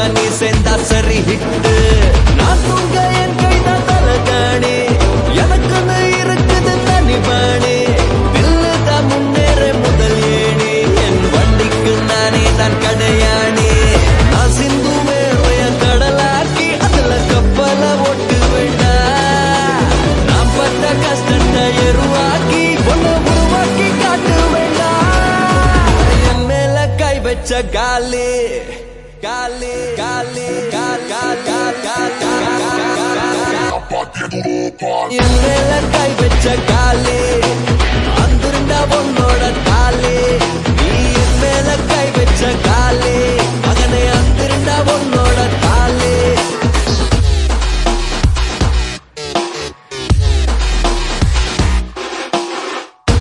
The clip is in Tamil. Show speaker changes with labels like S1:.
S1: நீ சேர்ந்தா சரி ஹிட்டு நான் தூங்க என் கைதான் தலகாணி எனக்குன்னு இருக்குது தனி பாணி தில்லுதான் முன்னேற முதல் ஏணி என் வண்டிக்கு நானே தான் கடையாணி நான் சிந்து மேலைய கடலாக்கி அதுல கப்பல ஓட்டு வேண்டா நான் பட்ட கஷ்டத்தை எருவாக்கி ஒன்ன உருவாக்கி காட்டு வேண்டா என் மேல கை வச்ச காலி காலி காலி என் மேல கை வச்ச காலி